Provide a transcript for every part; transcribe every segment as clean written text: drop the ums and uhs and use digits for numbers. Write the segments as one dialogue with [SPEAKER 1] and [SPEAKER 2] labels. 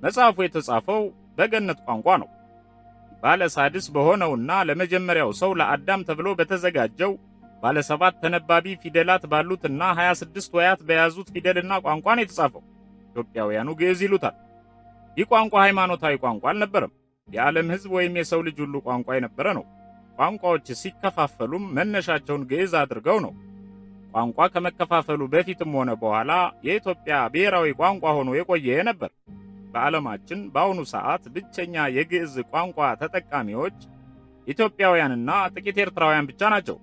[SPEAKER 1] መጽሐፉ የተጻፈው በገነት ቋንቋ ነው። ባለ ሳድስ በሆነውና ለመጀመሪያው ሰው ለአዳም ተብሎ በተዘጋጀው ባለ 7 ተነባቢ ፊደላት ባሉትና 26 ወያት በያዙት ፊደልና ቋንቋ ነው የተጻፈው። ኢትዮጵያውያኑ ግዕዝ ይሉታል። ይህ ቋንቋ ሃይማኖታዊ ቋንቋ አልነበረም። የዓለም ሕዝብ ወይም የሰው ልጅ ሁሉ ቋንቋ የነበረ ነው። ቋንቋዎች ሲከፋፈሉም መነሻቸውን ግዕዝ አድርገው ነው። ቋንቋ ከመከፋፈሉ በፊትም ሆነ በኋላ የኢትዮጵያ ብሔራዊ ቋንቋ ሆኖ የቆየ ነበር። በዓለማችን በአሁኑ ሰዓት ብቸኛ የግዕዝ ቋንቋ ተጠቃሚዎች ኢትዮጵያውያንና ጥቂት ኤርትራውያን ብቻ ናቸው።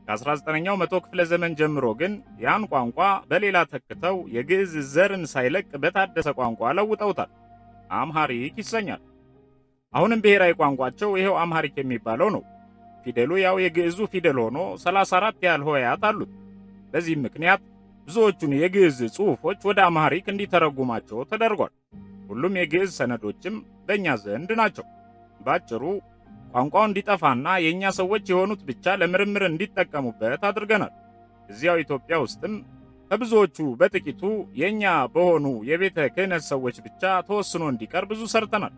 [SPEAKER 1] ከ19ኛው መቶ ክፍለ ዘመን ጀምሮ ግን ያን ቋንቋ በሌላ ተክተው የግዕዝ ዘርን ሳይለቅ በታደሰ ቋንቋ ለውጠውታል። አምሃሪክ ይሰኛል። አሁንም ብሔራዊ ቋንቋቸው ይሄው አምሃሪክ የሚባለው ነው። ፊደሉ ያው የግዕዙ ፊደል ሆኖ 34 ያህል ሆሄያት አሉት። በዚህም ምክንያት ብዙዎቹን የግዕዝ ጽሑፎች ወደ አምሃሪክ እንዲተረጉማቸው ተደርጓል። ሁሉም የግዕዝ ሰነዶችም በእኛ ዘንድ ናቸው። ባጭሩ ቋንቋው እንዲጠፋና የእኛ ሰዎች የሆኑት ብቻ ለምርምር እንዲጠቀሙበት አድርገናል። እዚያው ኢትዮጵያ ውስጥም ከብዙዎቹ በጥቂቱ የእኛ በሆኑ የቤተ ክህነት ሰዎች ብቻ ተወስኖ እንዲቀር ብዙ ሰርተናል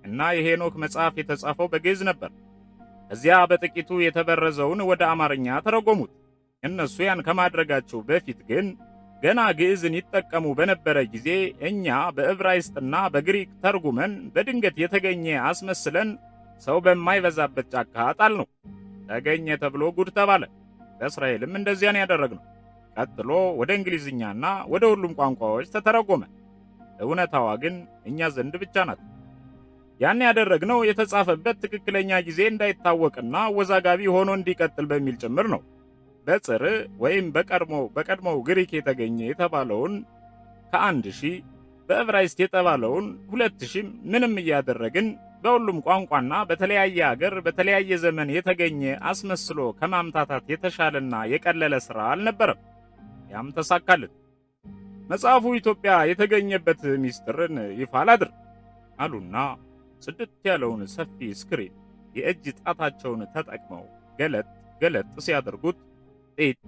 [SPEAKER 1] እና የሄኖክ መጽሐፍ የተጻፈው በግዕዝ ነበር። እዚያ በጥቂቱ የተበረዘውን ወደ አማርኛ ተረጎሙት። እነሱ ያን ከማድረጋቸው በፊት ግን ገና ግዕዝን ይጠቀሙ በነበረ ጊዜ እኛ በዕብራይስጥና በግሪክ ተርጉመን በድንገት የተገኘ አስመስለን ሰው በማይበዛበት ጫካ ጣልነው። ተገኘ ተብሎ ጉድ ተባለ። በእስራኤልም እንደዚያ ነው ያደረግነው። ቀጥሎ ወደ እንግሊዝኛና ወደ ሁሉም ቋንቋዎች ተተረጎመ። እውነታዋ ግን እኛ ዘንድ ብቻ ናት። ያን ያደረግነው የተጻፈበት ትክክለኛ ጊዜ እንዳይታወቅና ወዛጋቢ ሆኖ እንዲቀጥል በሚል ጭምር ነው። በጽር ወይም በቀድሞው ግሪክ የተገኘ የተባለውን ከ1000 በዕብራይስጥ የተባለውን 2000 ምንም እያደረግን በሁሉም ቋንቋና በተለያየ አገር በተለያየ ዘመን የተገኘ አስመስሎ ከማምታታት የተሻለና የቀለለ ሥራ አልነበረም። ያም ተሳካልን። መጽሐፉ ኢትዮጵያ የተገኘበት ሚስጥርን ይፋ ላድርግ አሉና ጽድት ያለውን ሰፊ ስክሪን የእጅ ጣታቸውን ተጠቅመው ገለጥ ሲያደርጉት ጢት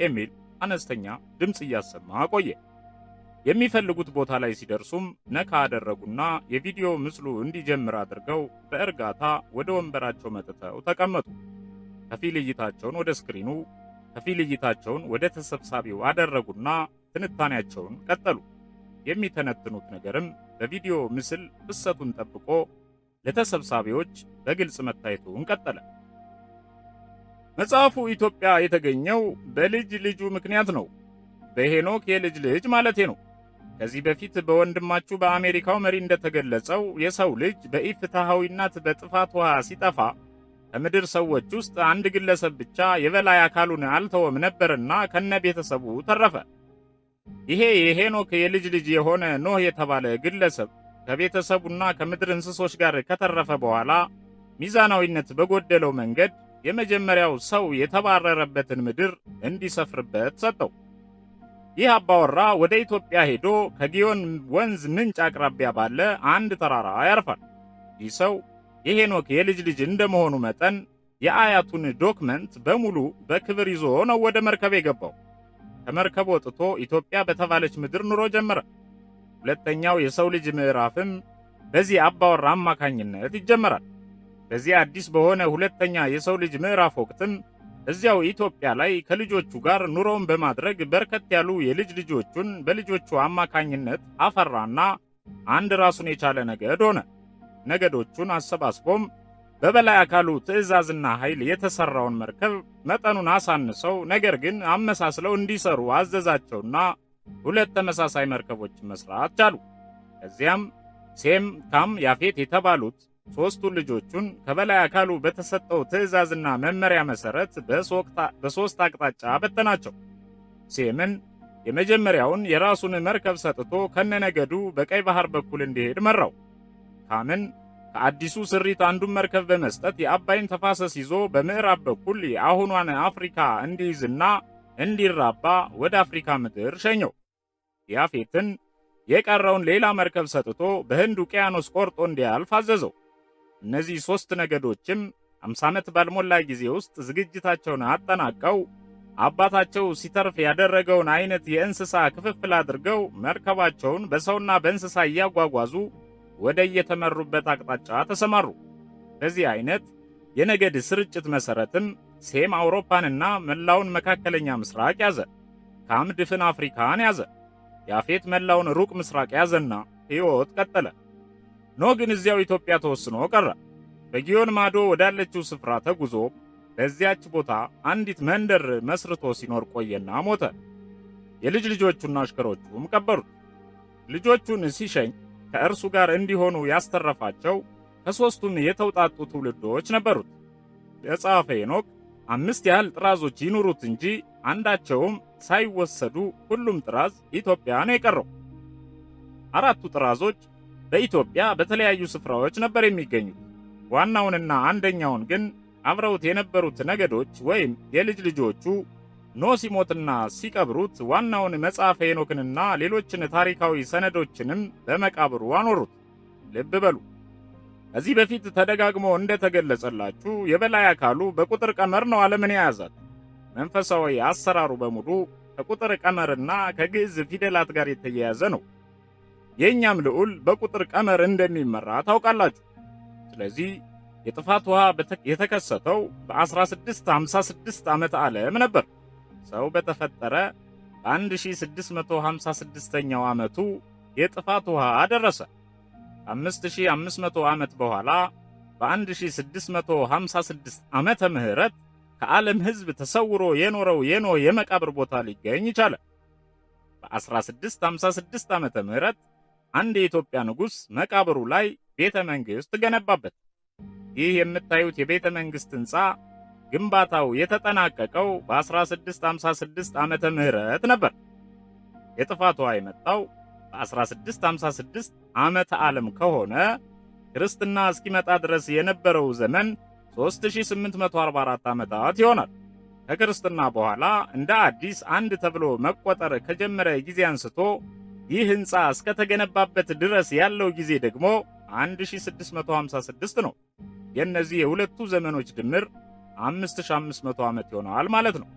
[SPEAKER 1] የሚል አነስተኛ ድምፅ እያሰማ ቆየ። የሚፈልጉት ቦታ ላይ ሲደርሱም ነካ አደረጉና የቪዲዮ ምስሉ እንዲጀምር አድርገው በእርጋታ ወደ ወንበራቸው መጥተው ተቀመጡ። ከፊል እይታቸውን ወደ ስክሪኑ፣ ከፊል እይታቸውን ወደ ተሰብሳቢው አደረጉና ትንታኔያቸውን ቀጠሉ። የሚተነትኑት ነገርም በቪዲዮ ምስል ፍሰቱን ጠብቆ ለተሰብሳቢዎች በግልጽ መታየቱን ቀጠለ። መጽሐፉ ኢትዮጵያ የተገኘው በልጅ ልጁ ምክንያት ነው። በሄኖክ የልጅ ልጅ ማለቴ ነው። ከዚህ በፊት በወንድማችሁ በአሜሪካው መሪ እንደተገለጸው የሰው ልጅ በኢፍትሐዊነት በጥፋት ውሃ ሲጠፋ ከምድር ሰዎች ውስጥ አንድ ግለሰብ ብቻ የበላይ አካሉን አልተወም ነበርና ከነ ቤተሰቡ ተረፈ። ይሄ የሄኖክ የልጅ ልጅ የሆነ ኖህ የተባለ ግለሰብ ከቤተሰቡና ከምድር እንስሶች ጋር ከተረፈ በኋላ ሚዛናዊነት በጎደለው መንገድ የመጀመሪያው ሰው የተባረረበትን ምድር እንዲሰፍርበት ሰጠው። ይህ አባወራ ወደ ኢትዮጵያ ሄዶ ከጊዮን ወንዝ ምንጭ አቅራቢያ ባለ አንድ ተራራ ያርፋል። ይህ ሰው የሄኖክ የልጅ ልጅ እንደመሆኑ መጠን የአያቱን ዶክመንት በሙሉ በክብር ይዞ ነው ወደ መርከብ የገባው። ከመርከብ ወጥቶ ኢትዮጵያ በተባለች ምድር ኑሮ ጀመረ። ሁለተኛው የሰው ልጅ ምዕራፍም በዚህ አባወራ አማካኝነት ይጀመራል። በዚህ አዲስ በሆነ ሁለተኛ የሰው ልጅ ምዕራፍ ወቅትም እዚያው ኢትዮጵያ ላይ ከልጆቹ ጋር ኑሮውን በማድረግ በርከት ያሉ የልጅ ልጆቹን በልጆቹ አማካኝነት አፈራና አንድ ራሱን የቻለ ነገድ ሆነ። ነገዶቹን አሰባስቦም በበላይ አካሉ ትዕዛዝና ኃይል የተሰራውን መርከብ መጠኑን አሳንሰው ነገር ግን አመሳስለው እንዲሰሩ አዘዛቸውና 2 ተመሳሳይ መርከቦችን መስራት ቻሉ። ከዚያም ሴም፣ ካም፣ ያፌት የተባሉት 3ቱ ልጆቹን ከበላይ አካሉ በተሰጠው ትዕዛዝና መመሪያ መሰረት በ3 አቅጣጫ በተናቸው። ሴምን የመጀመሪያውን የራሱን መርከብ ሰጥቶ ከነነገዱ በቀይ ባህር በኩል እንዲሄድ መራው። ካምን ከአዲሱ ስሪት አንዱን መርከብ በመስጠት የአባይን ተፋሰስ ይዞ በምዕራብ በኩል የአሁኗን አፍሪካ እንዲይዝና እንዲራባ ወደ አፍሪካ ምድር ሸኘው። ያፌትን የቀረውን ሌላ መርከብ ሰጥቶ በህንድ ውቅያኖስ ቆርጦ እንዲያልፍ አዘዘው። እነዚህ 3 ነገዶችም 50 ዓመት ባልሞላ ጊዜ ውስጥ ዝግጅታቸውን አጠናቀው አባታቸው ሲተርፍ ያደረገውን አይነት የእንስሳ ክፍፍል አድርገው መርከባቸውን በሰውና በእንስሳ እያጓጓዙ ወደ የተመሩበት አቅጣጫ ተሰማሩ። በዚህ አይነት የነገድ ስርጭት መሰረትም ሴም አውሮፓንና መላውን መካከለኛ ምስራቅ ያዘ። ካም ድፍን አፍሪካን ያዘ። ያፌት መላውን ሩቅ ምስራቅ ያዘና ሕይወት ቀጠለ። ኖህ ግን እዚያው ኢትዮጵያ ተወስኖ ቀረ። በጊዮን ማዶ ወዳለችው ስፍራ ተጉዞ በዚያች ቦታ አንዲት መንደር መስርቶ ሲኖር ቆየና ሞተ። የልጅ ልጆቹና አሽከሮቹም ቀበሩት። ልጆቹን ሲሸኝ ከእርሱ ጋር እንዲሆኑ ያስተረፋቸው ከሦስቱም የተውጣጡ ትውልዶች ነበሩት። የጸሐፌ ሄኖክ 5 ያህል ጥራዞች ይኑሩት እንጂ አንዳቸውም ሳይወሰዱ ሁሉም ጥራዝ ኢትዮጵያ ነው የቀረው። 4ቱ ጥራዞች በኢትዮጵያ በተለያዩ ስፍራዎች ነበር የሚገኙት። ዋናውንና አንደኛውን ግን አብረውት የነበሩት ነገዶች ወይም የልጅ ልጆቹ ኖህ ሲሞትና ሲቀብሩት ዋናውን መጽሐፈ ሄኖክንና ሌሎችን ታሪካዊ ሰነዶችንም በመቃብሩ አኖሩት። ልብ በሉ፣ ከዚህ በፊት ተደጋግሞ እንደተገለጸላችሁ የበላይ አካሉ በቁጥር ቀመር ነው ዓለምን የያዛት። መንፈሳዊ አሰራሩ በሙሉ ከቁጥር ቀመርና ከግዕዝ ፊደላት ጋር የተያያዘ ነው። የእኛም ልዑል በቁጥር ቀመር እንደሚመራ ታውቃላችሁ። ስለዚህ የጥፋት ውሃ የተከሰተው በ1656 ዓመተ ዓለም ነበር። ሰው በተፈጠረ በ1656ኛው ዓመቱ የጥፋት ውሃ ደረሰ። 5500 ዓመት በኋላ በ1656 ዓመተ ምህረት ከዓለም ሕዝብ ተሰውሮ የኖረው የኖህ የመቃብር ቦታ ሊገኝ ቻለ። በ1656 ዓመተ ምህረት አንድ የኢትዮጵያ ንጉሥ መቃብሩ ላይ ቤተ መንግሥት ገነባበት። ይህ የምታዩት የቤተ መንግሥት ሕንፃ ግንባታው የተጠናቀቀው በ1656 ዓመተ ምህረት ነበር። የጥፋት ውሃ የመጣው በ1656 ዓመተ ዓለም ከሆነ ክርስትና እስኪመጣ ድረስ የነበረው ዘመን 3844 ዓመታት ይሆናል። ከክርስትና በኋላ እንደ አዲስ አንድ ተብሎ መቆጠር ከጀመረ ጊዜ አንስቶ ይህ ሕንፃ እስከተገነባበት ድረስ ያለው ጊዜ ደግሞ 1656 ነው። የእነዚህ የሁለቱ ዘመኖች ድምር 5500 ዓመት ይሆናል ማለት ነው።